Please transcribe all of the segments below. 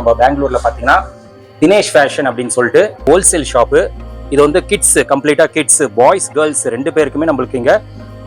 நம்ம பெங்களூர்ல பாத்தீங்கன்னா தினேஷ் ஃபேஷன் அப்படின்னு சொல்லிட்டு ஹோல்சேல் ஷாப்பு. இது வந்து கிட்ஸ், கம்ப்ளீட்டா கிட்ஸ், பாய்ஸ் கேர்ள்ஸ் ரெண்டு பேருக்குமே நம்மளுக்கு இங்க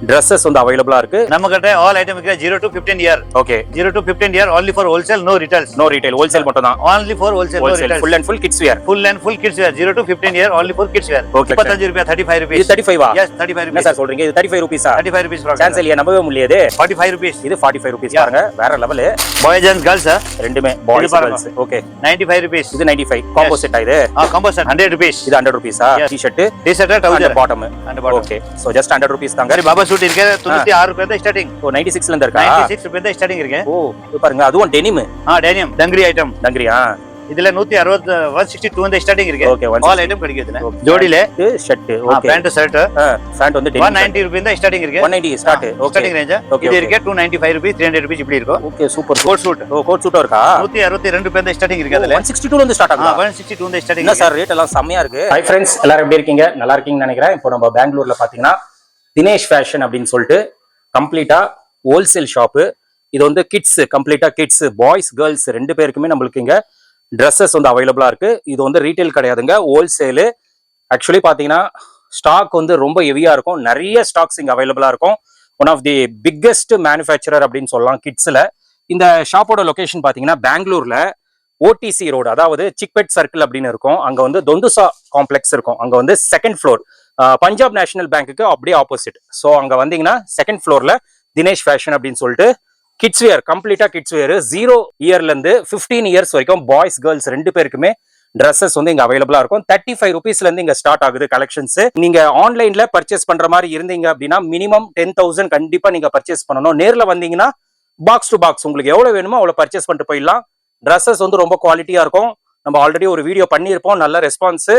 dresses வந்து அவைலபிளா இருக்கு. நம்ம கிட்ட ஆல் ஐட்டம் இருக்கு 0 to 15 year. Okay, 0 to 15 year only for wholesale, no retails. No retail, wholesale மட்டும் தான். only for wholesale, no retails. full and full kids wear. full and full kids wear 0 to 15 year only for kids wear. Okay. 35 rupees, 35 rupees. இது 35 ஆ? yes, 35 என்ன rupees. Sir சொல்றீங்க? இது 35 ரூபீஸா? 35 rupees from chance இல்லையா? நம்பவே முடியாது. 45 rupees. இது 45 rupees பாருங்க, வேற லெவல். boys and girls ரெண்டுமே பாய்ஸ் கேர்ள்ஸ். Okay, 95 rupees. இது 95 காம்போ செட் இது. combo set 100 rupees. இது 100 ரூபீஸா? T-shirt t-shirt and bottom. and bottom. Okay, so just 100 rupees தாங்க. சரி, பாபா சூட் இருக்கு 96 ரூபாய் தான் ஸ்டார்டிங். ஓ 96 ல இருந்து இருக்கா? 96 ரூபாய் தான் ஸ்டார்டிங் இருக்கு. ஓ இது பாருங்க, அதுவும் டெனிம். Denim dungaree item. டங்கரியா? இதுல 160 162 வந்து ஸ்டார்டிங் இருக்கு. ஓகே, ஆல் ஐட்டம் கிடைக்குது இதுல. ஜோடில shirt, okay, pant shirt, pant வந்து டெனிம் 190 ரூபாய் தான் ஸ்டார்டிங் இருக்கு. 190 ஸ்டார்ட். Okay, starting range. இது இருக்கு 295 ரூபாய், 300 ரூபாய் இப்படி இருக்கும். Okay, super. Coat suit. ஓ கோட் சூட் இருக்கா? 162 ரூபாய் தான் ஸ்டார்டிங் இருக்கு அதுல. 162 ல இருந்து ஸ்டார்ட் ஆகுதா? 162 வந்து ஸ்டார்டிங். என்ன சார் ரேட் எல்லாம் செமையா இருக்கு. ஹை फ्रेंड्स, எல்லாரும் எப்படி இருக்கீங்க? நல்லா இருக்கீங்கன்னு நினைக்கிறேன். இப்போ நம்ம பெங்களூர்ல பாத்தீங்கன்னா தினேஷ் ஃபேஷன் அப்படின்னு சொல்லிட்டு கம்ப்ளீட்டா ஹோல்சேல் ஷாப்பு. இது வந்து கிட்ஸ், கம்ப்ளீட்டா கிட்ஸ், பாய்ஸ் கேர்ள்ஸ் ரெண்டு பேருக்குமே நம்மளுக்கு இங்க dresses வந்து அவைலபிளா இருக்கு. இது வந்து ரீட்டைல் கிடையாதுங்க, ஹோல்சேலு. ஆக்சுவலி பாத்தீங்கன்னா ஸ்டாக் வந்து ரொம்ப ஹெவியா இருக்கும். நிறைய ஸ்டாக்ஸ் இங்க அவைலபிளா இருக்கும். One of the biggest manufacturer அப்படின்னு சொல்லலாம் கிட்ஸ்ல. இந்த ஷாப்போட லொகேஷன் பாத்தீங்கன்னா பெங்களூர்ல ஓடிசி ரோடு, அதாவது சிக்பெட் சர்க்கிள் அப்படின்னு இருக்கும். அங்க வந்து தொந்துசா காம்ப்ளெக்ஸ் இருக்கும். அங்க வந்து செகண்ட் ஃப்ளோர், பஞ்சாப் நேஷனல் பேங்க்குக்கு அப்படியே ஆப்போசிட். ஸோ அங்க வந்தீங்கன்னா செகண்ட் ஃப்ளோர்ல தினேஷ் ஃபேஷன் அப்படின்னு சொல்லிட்டு கிட்ஸ் வேர், கம்ப்ளீட்டா கிட்ஸ் வேர் 0 இயர்ல இருந்து 15 இயர்ஸ் வரைக்கும் பாய்ஸ் கேர்ள்ஸ் ரெண்டு பேருக்குமே dresses வந்து இங்க அவைலபிளா இருக்கும். 35 ரூபீஸ்ல இருந்து இங்க ஸ்டார்ட் ஆகுது கலெக்ஷன்ஸ். நீங்க ஆன்லைன்ல பர்ச்சேஸ் பண்ற மாதிரி இருந்தீங்க அப்படின்னா மினிமம் 10,000 கண்டிப்பா நீங்க பர்ச்சேஸ் பண்ணணும். நேர்ல வந்தீங்கன்னா பாக்ஸ் டு பாக்ஸ் உங்களுக்கு எவ்வளவு வேணுமோ அவ்வளவு பர்ச்சேஸ் பண்ணிட்டு போயிடலாம். dresses வந்து ரொம்ப குவாலிட்டியா இருக்கும். நம்ம ஆல்ரெடி ஒரு வீடியோ பண்ணியிருப்போம், நல்ல ரெஸ்பான்ஸ்.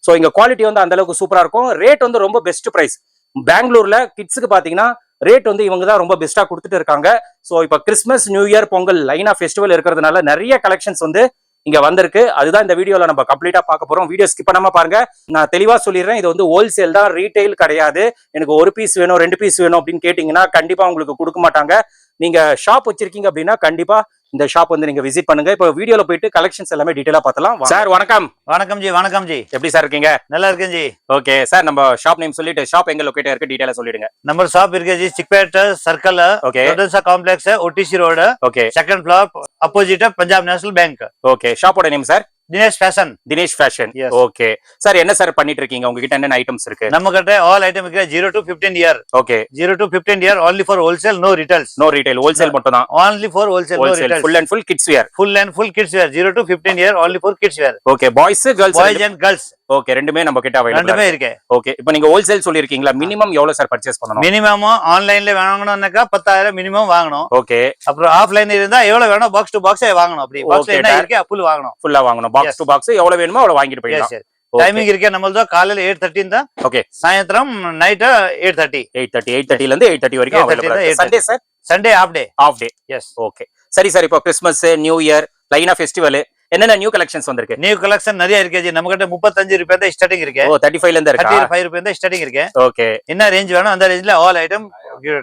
ஸோ இங்க குவாலிட்டி வந்து அந்த அளவுக்கு சூப்பரா இருக்கும். ரேட் வந்து ரொம்ப பெஸ்ட் பிரைஸ். பெங்களூர்ல கிட்ஸுக்கு பாத்தீங்கன்னா ரேட் வந்து இவங்க தான் ரொம்ப பெஸ்டா கொடுத்துட்டு இருக்காங்க. ஸோ இப்போ கிறிஸ்மஸ், நியூ இயர், பொங்கல் லைனா ஃபெஸ்டிவல் இருக்கிறதுனால நிறைய கலெக்ஷன்ஸ் வந்து இங்க வந்திருக்கு. அதுதான் இந்த வீடியோல நம்ம கம்ப்ளீட்டா பார்க்க போறோம். வீடியோ ஸ்கிப் பண்ணாம பாருங்க. நான் தெளிவா சொல்லிடுறேன், இது வந்து ஹோல்சேல் தான், ரீட்டைல் கிடையாது. எனக்கு ஒரு பீஸ் வேணும், 2 பீஸ் வேணும் அப்படின்னு கேட்டீங்கன்னா கண்டிப்பா உங்களுக்கு கொடுக்க மாட்டாங்க. நீங்க ஷாப் வச்சிருக்கீங்க அப்படின்னா கண்டிப்பா இந்த ஷாப் வந்து நீங்க விசிட் பண்ணுங்க. இப்போ வீடியோல போயிட்டு கலெக்ஷன்ஸ் எல்லாமே டீடைலா பார்த்தலாம். சார் வணக்கம். வணக்கம் ஜி. வணக்கம் ஜி. எப்படி சார் இருக்கீங்க? நல்லா இருக்கேன் ஜி. ஓகே சார், நம்ம ஷாப் நேம் சொல்லிட்டு ஷாப் எங்க லொகேட் இருக்கு டீடைலா சொல்லிடுங்க. நம்ம ஷாப் இருக்கு ji Chickpet circle, okay, Dhondusa complex, OTC road, okay, second floor, opposite Punjab National Bank. Okay, ஷாப்போட name sir? Dinesh Fashion. Dinesh Fashion. Okay sir, என்ன சார் பண்ணிட்டு இருக்கீங்க? உங்ககிட்ட என்னென்ன ஐட்டம்ஸ் இருக்கு? நம்ம கிட்ட ஆல் ஐட்டம் இருக்கு 0 to 15 year. Okay, 0 to 15 year only for wholesale, no retails. No retail, wholesale மட்டும் தான். only for wholesale, no retails. full and full kids wear. full and full kids wear 0 to 15 year only for kids wear. Okay, boys girls boys and girls okay ரெண்டுமே நம்ம கிட்ட available ரெண்டுமே இருக்கு. Okay, இப்போ நீங்க wholesale சொல்லிருக்கீங்களா? Minimum எவ்வளவு sir purchase பண்ணனும்? Minimum ஆன்லைன்ல வாங்கணும்னாக்கா 10,000 மினிமம் வாங்கணும். ஓகே, அப்புறம் ஆஃப்லைன் இருந்தா எவ்வளவு வேணும் பாக்ஸ் டு பாக்ஸ் வாங்கணும். அப்படி பாக்ஸ்ல என்ன இருக்கு ஃபுல் வாங்கணும். ஃபுல்லா வாங்கணும். பாக்ஸ் டு பாக்ஸ் எவ்வளவு வேணுமோ அவ்வளவு வாங்கிட்டு போயிடலாம். டைமிங் இருக்கு நம்மளது காலையில 8:30 தான். ஓகே, சாயந்திரம் நைட் 8:30. 8:30 ல இருந்து 8:30 வரைக்கும் available. Sunday sir? Sunday off day. Off day. Yes. Okay, சரி சார், இப்போ கிறிஸ்மஸ், நியூ இயர், லைனா ஃபெஸ்டிவல் என்னென்ன நியூ கலெக்ஷன்ஸ் வந்திருக்கு? நியூ கலெக்ஷன் நிறைய இருக்கு ஜி. நம்ம கிட்ட 35 ரூபாய் தான் ஸ்டார்டிங் இருக்கு. ஓ 35 ல இருந்து இருக்கா? 35 ரூபாய் தான் ஸ்டார்டிங் இருக்கு. ஓகே, என்ன ரேஞ்ச் வேணும் அந்த ரேஞ்ச்ல ஆல் ஐட்டம்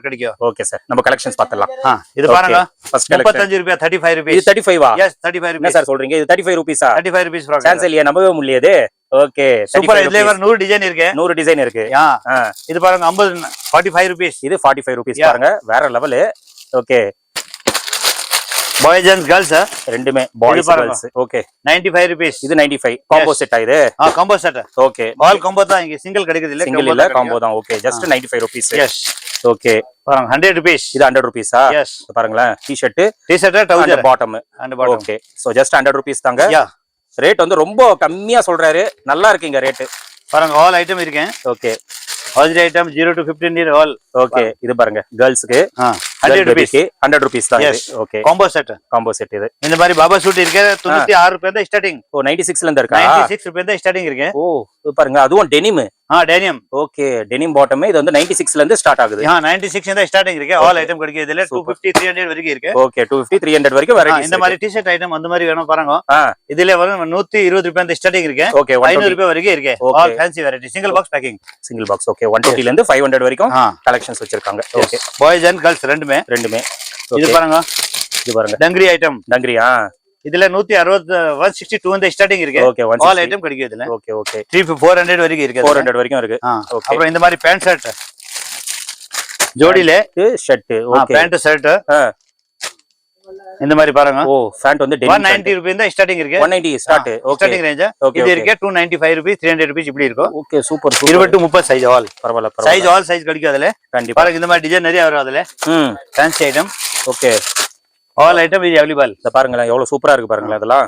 கிடைக்கும். ஓகே சார், நம்ம கலெக்ஷன்ஸ் பார்த்தலாம். இது பாருங்க, ஃபர்ஸ்ட் 35 ரூபாய், 35 ரூபாய். இது 35 ஆ? எஸ், 35 என்ன ரூபாய். சார் சொல்றீங்க? இது 35 ரூபீஸா? 35 ரூபாய் ஃப்ராக். சான்ஸ் இல்லையா? நம்பவே முடியாது. Okay, super. இதுல வர 100 டிசைன் இருக்கு. 100 டிசைன் இருக்கு. இது பாருங்க 45 ரூபாய். இது 45 ரூபீஸ் பாருங்க, வேற level. Okay, boys and girls ரெண்டுமே பாய்ஸ் கேர்ள்ஸ். ஓகே, 95 ரூபாய். இது 95 காம்போ செட் இது. Combo set. Okay, all combo தான். இங்க சிங்கிள் கிடைக்குது இல்ல, சிங்கிள் இல்ல, காம்போ தான். Okay, just 95 rupees. Yes. Okay, பாருங்க 100 ரூபாய். இது 100 ரூபீஸா? எஸ். பாருங்களேன், T-shirt, trouser, bottom. Okay, so just 100 rupees தாங்க. ரேட் வந்து ரொம்ப கம்மியா சொல்றாரு, நல்லா இருக்குங்க ரேட். பாருங்க ஆல் ஐட்டம் இருக்கு. Okay, all item 0 to 15 year all. Okay, இது பாருங்க கேர்ள்ஸ்க்கு 100 ரூபாய். 100 ரூபீஸ் தான் இது. Okay, combo set. Combo set இது. இந்த மாதிரி பாபா சூட் இருக்கு 96 ரூபாய் தான் ஸ்டார்டிங். ஓ 96 ல இருந்து இருக்கா? 96 ரூபாய் தான் ஸ்டார்டிங் இருக்கு. ஓ இது பாருங்க, அதுவும் denim. Denim. Okay, denim bottom. இது வந்து 96 ல இருந்து ஸ்டார்ட் ஆகுது. 96 தான் ஸ்டார்டிங் இருக்கு. ஆல் ஐட்டம் கிடைக்குது. இதுல 250 300 வரைக்கும் இருக்கு. ஓகே, 250 300 வரைக்கும் வெரைட்டிஸ். இந்த மாதிரி டி-ஷர்ட் ஐட்டம் அந்த மாதிரி வேணும் பாருங்க. இதுல வரும் 120 ரூபாய் தான் ஸ்டார்டிங் இருக்கு. ஓகே, 500 ரூபாய் வரைக்கும் இருக்கு. All fancy variety, single box packing. Single box. Okay, 120 ல இருந்து 500 வரைக்கும் கலெக்ஷன்ஸ் வச்சிருக்காங்க. ஓகே, பாய்ஸ் அண்ட் கேர்ள்ஸ் ரெண்டுமே. ரெண்டுமே. இது பாருங்க, இது பாருங்க டங்கரி ஐட்டம். டங்கரியா? இதுல 160 162 இந்த ஸ்டார்டிங் இருக்கு. ஓகே ஆல் ஐட்டம் கிடைக்கும் இதுல. ஓகே ஓகே 400 வரைக்கும் இருக்கு. 400 வரைக்கும் இருக்கு. ஓகே அப்புறம் இந்த மாதிரி பேண்ட் ஷர்ட் ஜோடியில ஷர்ட். ஓகே பேண்ட் ஷர்ட் இந்த மாதிரி பாருங்க. ஓ பேண்ட் வந்து 190 ரூபாய் தான் ஸ்டார்டிங் இருக்கு. 190 ஸ்டார்ட். ஓகே ஸ்டார்டிங் ரேஞ்ச் இது இருக்கு. 295 ரூபாய் 300 ரூபாய் இப்படி இருக்கும். Okay super 20 to 30 size all. பரவாயில்ல சைஸ் ஆல் சைஸ் கிடைக்கும் அதுல. கண்டிப்பா பாருங்க இந்த மாதிரி டிசைன் நிறைய வரும் அதுல. Fancy item. Okay all item is available. இத பாருங்களேன் எவ்வளவு சூப்பரா இருக்கு பாருங்களேன் இதெல்லாம்.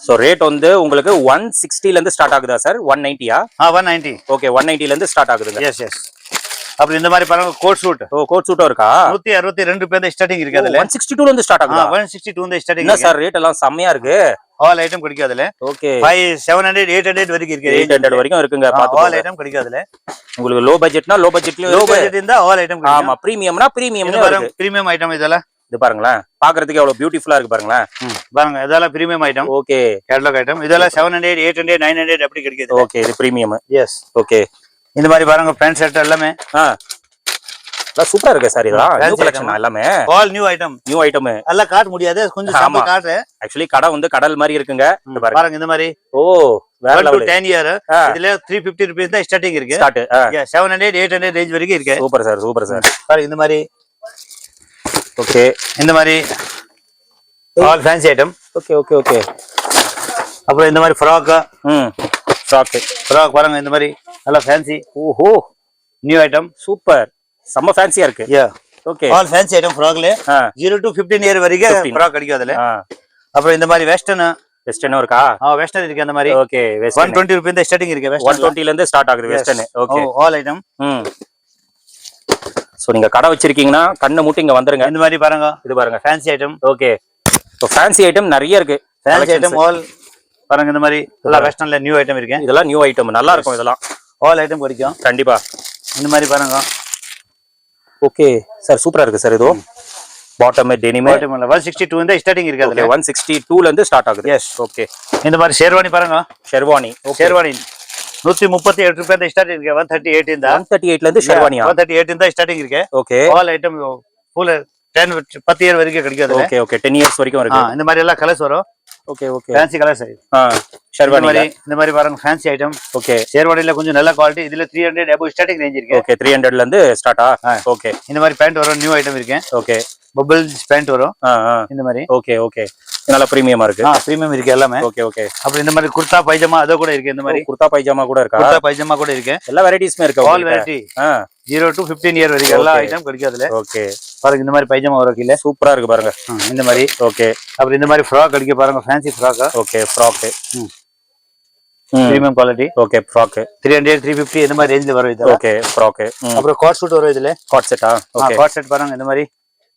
சோ ரேட் வந்து உங்களுக்கு 160 ல இருந்து ஸ்டார்ட் ஆகுதா சார்? 190யா? 190. ஓகே 190 ல இருந்து ஸ்டார்ட் ஆகுதுங்க. Yes yes. அப்புறம் இந்த மாதிரி பாருங்க கோட் சூட். ஓ கோட் சூட்டும் இருக்கா? 162 ரூபாய் தான் ஸ்டார்டிங் இருக்கு அதுல. 162 ல இருந்து ஸ்டார்ட் ஆகுதா? 162 தான் ஸ்டார்டிங். என்ன சார் ரேட் எல்லாம் செமையா இருக்கு. ஆல் ஐட்டம் கிடைக்கும் அதுல. ஓகே 700 800 வரைக்கும் இருக்கு. 800 வரைக்கும் இருக்குங்க. பாத்து ஆல் ஐட்டம் கிடைக்கும் அதுல. உங்களுக்கு லோ பட்ஜெட்னா லோ பட்ஜெட்லயும் லோ பட்ஜெட் இருந்தா ஆல் ஐட்டம் கிடைக்கும். ஆமா பிரீமியம்னா பிரீமியம்ல இருக்கு. பிரீமியம் ஐட்டம் இதெல்லாம். இது பாருங்களேன் பாக்குறதுக்கு எவ்வளவு பியூட்டிஃபுல்லா இருக்கு பாருங்களேன். பாருங்க இதெல்லாம் premium item. Okay catalogue item. இதெல்லாம் 700 800 900 அப்படி கிடைக்குது. ஓகே இது பிரீமியம். எஸ். ஓகே இந்த மாதிரி பாருங்க பேண்ட் ஷர்ட் எல்லாமே. சூப்பரா இருக்கு சார். இதெல்லாம் நியூ கலெக்ஷன் எல்லாமே. All new item. New item எல்லாம் காட்ட முடியாது. கொஞ்சம் சாம்பிள் காட்டுறேன். ஆக்சுவலி கடை வந்து கடல் மாதிரி இருக்குங்க. பாருங்க இந்த மாதிரி. ஓ வேற லெவல். 10 இயர் இதுல 350 ரூபாய் தான் ஸ்டார்டிங் இருக்கு. ஸ்டார்ட் 700 800 ரேஞ்ச் வரைக்கும் இருக்கு. Super sir super sir. பாருங்க இந்த மாதிரி. ஓகே இந்த மாதிரி all fancy item. Okay okay okay. அப்புறம் இந்த மாதிரி ஃப்ராக். ஃப்ராக் பாருங்க இந்த மாதிரி நல்லா ஃபேன்சி. ஓஹோ நியூ ஐட்டம். சூப்பர் செம்ம ஃபேன்சியா இருக்கு. ஓகே ஆல் ஃபேன்சி ஐட்டம் ஃப்ராக்ல 0 to 15 இயர் வரைக்கும் ஃப்ராக் கிடைக்கும் அதுல. அப்புறம் இந்த மாதிரி வெஸ்டர்ன் இருக்கா? வெஸ்டர்ன் இருக்கு அந்த மாதிரி. ஓகே 120 ரூபாய் தான் ஸ்டார்டிங் இருக்கு. 120 ல இருந்து ஸ்டார்ட் ஆகுது western. Okay all item. So நீங்க கடை வச்சிருக்கீங்கன்னா கண்ணை மூட்டி இங்க வந்துருங்க. இந்த மாதிரி பாருங்க. இது பாருங்க fancy item. Okay so fancy item நிறைய இருக்கு. ஃபேன்சி ஐட்டம் ஆல் பாருங்க இந்த மாதிரி எல்லாம் வெஸ்டர்ன்ல நியூ ஐட்டம் இருக்கு. இதெல்லாம் நியூ ஐட்டம் நல்லா இருக்கும். இதெல்லாம் ஆல் ஐட்டம் கிடைக்கும் கண்டிப்பா. இந்த மாதிரி பாருங்க. ஓகே சார் சூப்பரா இருக்கு சார். இதுவும் பாட்டம் டெனிம் 162 இந்த ஸ்டார்டிங் இருக்கு அதுல. 162 ல இருந்து ஸ்டார்ட் ஆகுது. எஸ். ஓகே இந்த மாதிரி ஷெர்வானி பாருங்க. ஷெர்வானி 138 ரூபாய் தான் ஸ்டார்டிங் இருக்கு. 138 இந்த 138 ல இருந்து ஷெர்வானியா? 138 தான் ஸ்டார்டிங் இருக்கு. Okay all item full 10 year வரைக்கும் கிடைக்கும் அதுல. ஓகே ஓகே 10 இயர்ஸ் வரைக்கும் இருக்கு. இந்த மாதிரி எல்லாம் கலர்ஸ் வரும். Okay okay fancy colours. Sherwani இந்த மாதிரி பாருங்க ஃபேன்சி ஐட்டம். ஓகே ஷெர்வானில கொஞ்சம் நல்ல குவாலிட்டி. இதுல 300 above ஸ்டார்டிங் ரேஞ்ச் இருக்கு. ஓகே 300 ல இருந்து ஸ்டார்ட்டா? ஓகே இந்த மாதிரி பேண்ட் வரும். நியூ ஐட்டம் இருக்கு. ஓகே பபிள் பேண்ட் வரும் இந்த மாதிரி. ஓகே ஓகே நல்ல பிரீமியமா இருக்கு. பிரீமியம் இருக்கு எல்லாமே. Okay okay. அப்புறம் இந்த மாதிரி குர்தா பைஜாமா அது கூட இருக்கு. இந்த மாதிரி குர்தா பைஜாமா கூட இருக்கா? குர்தா பைஜாமா கூட இருக்கு. எல்லா வெரைட்டிஸ்மே இருக்கு. ஆல் வெரைட்டி 0 to 15 இயர் வரைக்கும் எல்லா ஐட்டம் கிடைக்கும் அதுல. ஓகே பாருங்க இந்த மாதிரி பைஜாமா வரும் கீழ. சூப்பரா இருக்கு பாருங்க இந்த மாதிரி. ஓகே அப்புறம் இந்த மாதிரி ஃப்ராக் கிடைக்க பாருங்க. Fancy frock. Okay frock premium quality. Okay frock 300 350 இந்த மாதிரி ரேஞ்ச்ல வரும் இது. Okay frock. அப்புறம் காட் சூட் வரும் இதுல. காட் செட்டா? ஓகே காட் செட் பாருங்க இந்த மாதிரி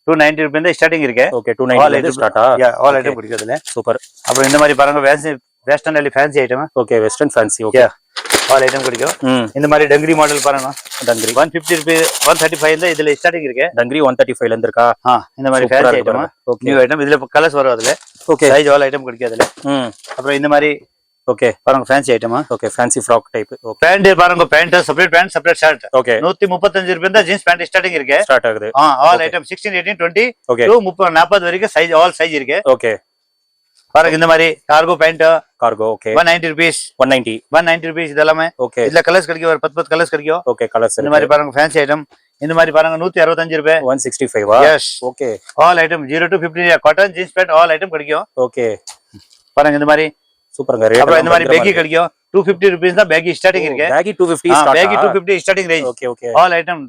290 ரூபாய் தான் ஸ்டார்டிங் இருக்கு. ஓகே 290 ல இருந்து ஸ்டார்ட்டா? ஆல் ஐட்டம் கிடைக்கும் அதுல. சூப்பர். அப்புறம் இந்த மாதிரி பாருங்க western fancy item. Okay western fancy. Okay all item கிடைக்கும். இந்த மாதிரி டங்கிரி மாடல் பாருங்க. டங்கிரி 150 ரூபாய் 135 தான் இதுல ஸ்டார்டிங் இருக்கு. டங்கிரி 135 ல இருந்து இருக்கா? இந்த மாதிரி ஃபேன்சி ஐட்டம். New item. இதுல கலர்ஸ் வரும் அதுல. ஓகே சைஸ் ஆல் ஐட்டம் கிடைக்கும் அதுல. அப்புறம் இந்த மாதிரி ஓகே பாருங்க fancy item. Okay fancy frock type. Okay pant பாருங்க. Pant separate shirt. ஓகே 135 ரூபாய் தான் ஜீன்ஸ் பேண்ட் ஸ்டார்டிங் இருக்கு. ஸ்டார்ட் ஆகுது. ஆல் ஐட்டம் 16 18 20 ஓகே 30 40 வரைக்கும் சைஸ் ஆல் சைஸ் இருக்கு. ஓகே பாருங்க இந்த மாதிரி கார்கோ பேண்ட். கார்கோ ஓகே 190 ரூபாய் 190 ரூபாய் இதெல்லாம். ஓகே இதுல கலர்ஸ் கிடைக்கும். ஒரு 10 கலர்ஸ் கிடைக்கும். Okay colours. இந்த மாதிரி பாருங்க ஃபேன்சி ஐட்டம். இந்த மாதிரி பாருங்க 165 ரூபாய் 165 yes. Okay all item 0 to 15 cotton jeans pant all item கிடைக்கும். ஓகே பாருங்க இந்த மாதிரி சூப்பர்ங்க. ரேட் அப்புறம் இந்த மாதிரி பேக்கி கிடைக்கும். 250 ரூபாய் தான் பேக்கி ஸ்டார்டிங் இருக்கு. Beki 250 start. Beki 250 starting range. Okay okay all item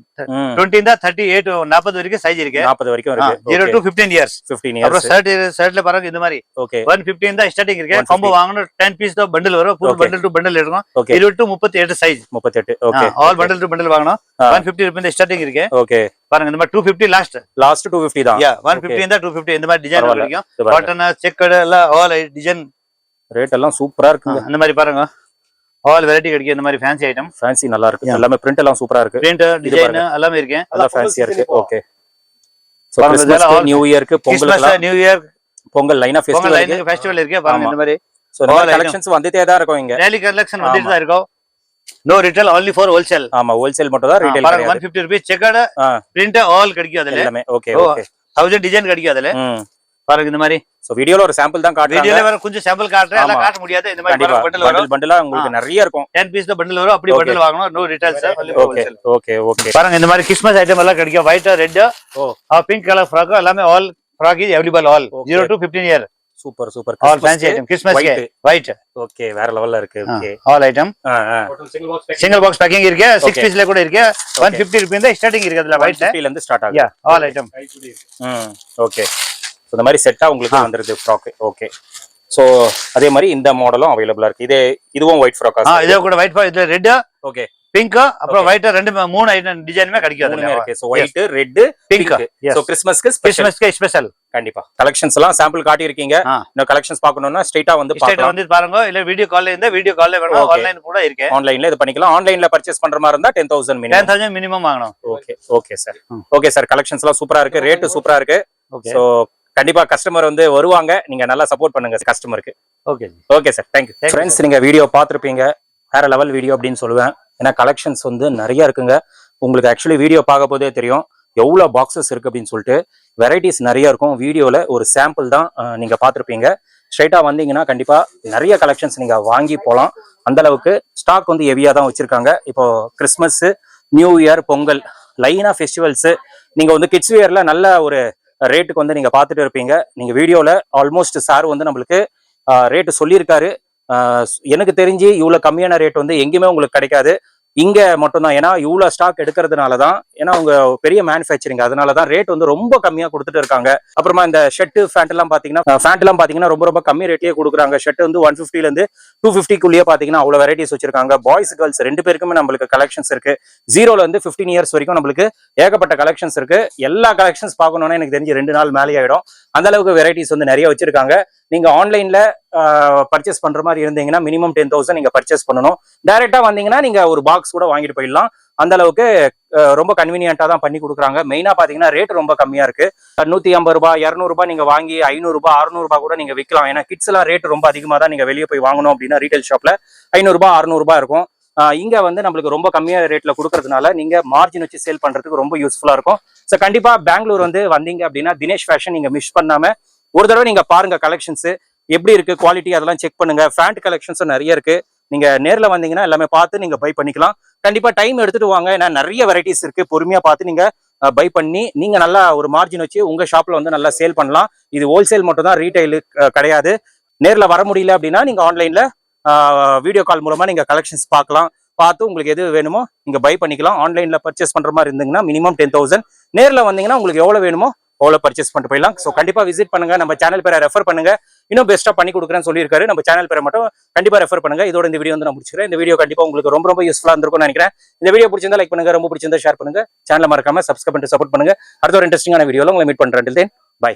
20 தான் 38 40 வரைக்கும் சைஸ் இருக்கு. 40 வரைக்கும் இருக்கு. 0 to 15 இயர்ஸ். 15 இயர்ஸ். அப்புறம் ஷர்ட்ல பாருங்க இந்த மாதிரி. ஓகே 115 தான் ஸ்டார்டிங் இருக்கு. காம்போ வாங்கணும் 10 பீஸ் தான் பண்டில் வரும். ஃபுல் பண்டில் டு பண்டில் எடுக்கும். 20 to 38 size. 38 okay. All bundle to bundle வாங்கணும். 150 ரூபாய் தான் ஸ்டார்டிங் இருக்கு. ஓகே பாருங்க இந்த மாதிரி 250 லாஸ்ட் 250 தான். 150 தான் 250 இந்த மாதிரி டிசைன் கிடைக்கும். காட்டன் செக்கட் எல்லாம் ஆல் டிசைன். ரேட் எல்லாம் சூப்பரா இருக்குங்க. இந்த மாதிரி பாருங்க ஆல் வெரைட்டி கிடைக்கும். இந்த மாதிரி ஃபேன்சி ஐட்டம். ஃபேன்சி நல்லா இருக்கு. எல்லாமே பிரிண்ட் எல்லாம் சூப்பரா இருக்கு. பிரிண்ட் டிசைன் எல்லாமே இருக்கு. நல்லா ஃபேன்சியா இருக்கு. ஓகே சோ கிறிஸ்மஸ் நியூ இயர்க்கு பொங்கலுக்கு நியூ இயர் பொங்கல் லைனா ஃபெஸ்டிவல் இருக்கு. பாருங்க இந்த மாதிரி சோ நிறைய கலெக்ஷன்ஸ் வந்துட்டே தான் இருக்கும். இங்க டெய்லி கலெக்ஷன் வந்துட்டே தான் இருக்கும். No retail only for wholesale. ஆமா ஹோல்சேல் மட்டும் தான் ரீட்டைல். பாருங்க 150 ரூபாய் செக்கட் பிரிண்ட் ஆல் கிடைக்கும் அதுல எல்லாமே. ஓகே ஓகே 1000 டிசைன் கிடைக்கும் அதுல. பாருங்க இந்த மாதிரி சோ வீடியோல ஒரு சாம்பிள் தான் காட்டுறாங்க. வீடியோல வேற கொஞ்சம் சாம்பிள் காட்டுறேன், எல்லாம் காட்ட முடியாது. இந்த மாதிரி பண்டல் வரும், பண்டலா உங்களுக்கு நிறைய இருக்கும். 10 பீஸ் தான் பண்டல் வரும். அப்படி பண்டல் வாங்கணும், நோ ரிட்டெயில்ஸ். Okay okay. பாருங்க இந்த மாதிரி கிறிஸ்மஸ் ஐட்டம் எல்லாம் கிடைக்கும். White, red, pink colour frock எல்லாமே all frock is available all 0 to 15 year. Super super. All fancy item Christmas white. Okay, வேற லெவல்ல இருக்கு. Okay, all item single box packing இருக்கு. 6 பீஸ்ல கூட இருக்கு. 150 ரூபாய் தான் ஸ்டார்டிங் இருக்கு. அதுல ஒயிட் 150 ல இருந்து ஸ்டார்ட் ஆகுது. All item. ஓகே. சோ இந்த மாதிரி செட்டா உங்களுக்கு வந்திருக்கு ஃப்ராக். ஓகே. சோ அதே மாதிரி இந்த மாடலும் அவைலபிளா இருக்கு. இதுவும் ஒயிட் ஃப்ராக்கா? இதே கூட ஒயிட் ஃப்ராக், இது ரெட், ஓகே, பிங்க், அப்புறம் ஒயிட், ரெண்டு 3 ஐட்டம் டிசைனுமே கிடைக்கும். அதுல இருக்கு. So white, red, pink. So கிறிஸ்மஸ்க்கு ஸ்பெஷல். கண்டிப்பா கலெக்ஷன்ஸ் எல்லாம் சாம்பிள் காட்டி இருக்கீங்க. இன்னும் கலெக்ஷன்ஸ் பார்க்கணும்னா ஸ்ட்ரைட்டா வந்து பாருங்க. இல்ல வீடியோ கால்ல வேணும், ஆன்லைன் கூட இருக்கு. ஆன்லைன்ல இது பண்ணிக்கலாம். ஆன்லைன்ல பர்ச்சேஸ் பண்ற மாதிரி இருந்தா 10,000 மினிமம் வாங்கணும். Okay okay sir. Okay sir, collections எல்லாம் சூப்பரா இருக்கு, ரேட் சூப்பரா இருக்கு. சோ கண்டிப்பா கஸ்டமர் வந்து வருவாங்க, நீங்க நல்லா சப்போர்ட் பண்ணுங்க கஸ்டமருக்கு. Okay okay sir, thank you. Friends, நீங்க வீடியோ பார்த்துருப்பீங்க, வேற லெவல் வீடியோ அப்படின்னு சொல்லுவேன். ஏன்னா கலெக்ஷன்ஸ் வந்து நிறைய இருக்குங்க. உங்களுக்கு ஆக்சுவலி வீடியோ பார்க்க போதே தெரியும் எவ்வளவு பாக்ஸஸ் இருக்கு அப்படின்னு சொல்லிட்டு. வெரைட்டிஸ் நிறைய இருக்கும். வீடியோல ஒரு சாம்பிள் தான் நீங்க பார்த்துருப்பீங்க. ஸ்ட்ரைட்டா வந்தீங்கன்னா கண்டிப்பா நிறைய கலெக்ஷன்ஸ் நீங்க வாங்கி போகலாம். அந்த அளவுக்கு ஸ்டாக் வந்து ஹெவியா தான் வச்சிருக்காங்க. இப்போ கிறிஸ்மஸ், நியூ இயர், பொங்கல், லைனா ஃபெஸ்டிவல்ஸ், நீங்க வந்து கிட்ஸ் வியர்ல நல்ல ஒரு ரேட்டுக்கு வந்து நீங்க பார்த்துட்டு இருப்பீங்க. நீங்க வீடியோல ஆல்மோஸ்ட் சார் வந்து நம்மளுக்கு ரேட்டு சொல்லியிருக்காரு. எனக்கு தெரிஞ்சு இவ்வளவு கம்மியான ரேட் வந்து எங்கேயுமே உங்களுக்கு கிடைக்காது, இங்க மட்டும்தான். ஏன்னா இவ்வளவு ஸ்டாக் எடுக்கிறதுனாலதான், ஏன்னா உங்க பெரிய மேனுஃபேக்சரிங், அதனாலதான் ரேட் வந்து ரொம்ப கம்மியா கொடுத்துட்டு இருக்காங்க. அப்புறமா இந்த ஷர்ட் ஃபேண்ட் எல்லாம் பாத்தீங்கன்னா ரொம்ப ரொம்ப கம்மி ரேட்லயே கொடுக்குறாங்க. ஷர்ட் வந்து 150 ல இருந்து 250 பாத்தீங்கன்னா அவ்வளவு வெரைட்டிஸ் வச்சிருக்காங்க. பாய்ஸ் கேர்ள்ஸ் ரெண்டு பேருக்குமே நம்மளுக்கு கலெக்ஷன்ஸ் இருக்கு. 0 ல இருந்து 15 இயர்ஸ் வரைக்கும் நம்மளுக்கு ஏகப்பட்ட கலெக்ஷன்ஸ் இருக்கு. எல்லா கலெக்ஷன்ஸ் பார்க்கணும்னா எனக்கு தெரிஞ்சு 2 நாள் மேலே ஆயிடும். அந்த அளவுக்கு வெரைட்டிஸ் வந்து நிறைய வச்சிருக்காங்க. நீங்க ஆன்லைன்ல பர்ச்சேஸ் பண்ற மாதிரி இருந்தீங்கன்னா மினிமம் 10,000 நீங்க பர்ச்சேஸ் பண்ணணும். டைரக்டா வந்தீங்கன்னா நீங்க ஒரு பாக்ஸ் கூட வாங்கிட்டு போயிடலாம். அந்த அளவுக்கு ரொம்ப கன்வீனியன்ட்டா தான் பண்ணி கொடுக்குறாங்க. மெயினா பாத்தீங்கன்னா ரேட் ரொம்ப கம்மியா இருக்கு. 150 ரூபாய் 200 ரூபாய் நீங்க வாங்கி 500 ரூபாய் 600 ரூபாய் கூட நீங்க விற்கலாம். ஏன்னா கிட்ஸ் எல்லாம் ரேட் ரொம்ப அதிகமா தான். நீங்க வெளியே போய் வாங்கணும் அப்படின்னா ரீட்டைல் ஷாப்ல 500 ரூபாய் 600 ரூபாய் இருக்கும். இங்க வந்து நம்மளுக்கு ரொம்ப கம்மியான ரேட்ல கொடுக்கறதுனால நீங்க மார்ஜின் வச்சு சேல் பண்றதுக்கு ரொம்ப யூஸ்ஃபுல்லா இருக்கும். ஸோ கண்டிப்பா பெங்களூர் வந்து வந்தீங்க அப்படின்னா தினேஷ் ஃபேஷன் நீங்க மிஸ் பண்ணாம ஒரு தடவை நீங்க பாருங்க. கலெக்ஷன்ஸ் எப்படி இருக்கு, குவாலிட்டி அதெல்லாம் செக் பண்ணுங்க. ஃபேண்ட் கலெக்ஷன்ஸும் நிறைய இருக்கு. நீங்க நேர்ல வந்தீங்கன்னா எல்லாமே பார்த்து நீங்க பை பண்ணிக்கலாம். கண்டிப்பா டைம் எடுத்துட்டு வாங்க, ஏன்னா நிறைய வெரைட்டிஸ் இருக்கு. பொறுமையா பார்த்து நீங்க பை பண்ணி நீங்க நல்லா ஒரு மார்ஜின் வச்சு உங்க ஷாப்ல வந்து நல்லா சேல் பண்ணலாம். இது ஹோல்சேல் மட்டும் தான், ரீட்டைல் கிடையாது. நேர்ல வர முடியல அப்படின்னா நீங்க ஆன்லைன்ல வீடியோ கால் மூலமா நீங்க கலெக்ஷன்ஸ் பார்க்கலாம். பார்த்து உங்களுக்கு எது வேணுமோ நீங்க பை பண்ணிக்கலாம். ஆன்லைன்ல பர்ச்சேஸ் பண்ற மாதிரி இருந்தீங்கன்னா மினிமம் 10,000. நேர்ல வந்தீங்கன்னா உங்களுக்கு எவ்வளவு வேணுமோ அவ்வளோ பர்ச்சேஸ் பண்ணிட்டு போயிடலாம். ஸோ கண்டிப்பா விசிட் பண்ணுங்க. நம்ம சேனல் பேரை ரெஃபர் பண்ணுங்க. இன்னும் பெஸ்ட்டா பண்ணி கொடுக்குறேன்னு சொல்லியிருக்காரு. நம்ம சேனல் பேரை மட்டும் கண்டிப்பா ரெஃபர் பண்ணுங்க. இதோட இந்த வீடியோ வந்து நான் முடிச்சுக்கிறேன். இந்த வீடியோ கண்டிப்பா உங்களுக்கு ரொம்ப ரொம்ப யூஸ்ஃபுல்லா இருந்திருக்கும்னு நினைக்கிறேன். இந்த வீடியோ பிடிச்சிருந்தா லைக் பண்ணுங்க, ரொம்ப பிடிச்சிருந்தா ஷேர் பண்ணுங்க. சேனலை மறக்காம சப்ஸ்கிரைப் பண்ணிட்டு சப்போர்ட் பண்ணுங்க. அடுத்த ஒரு இன்ட்ரெஸ்டிங்கான வீடியோல உங்களை மீட் பண்றேன். பை.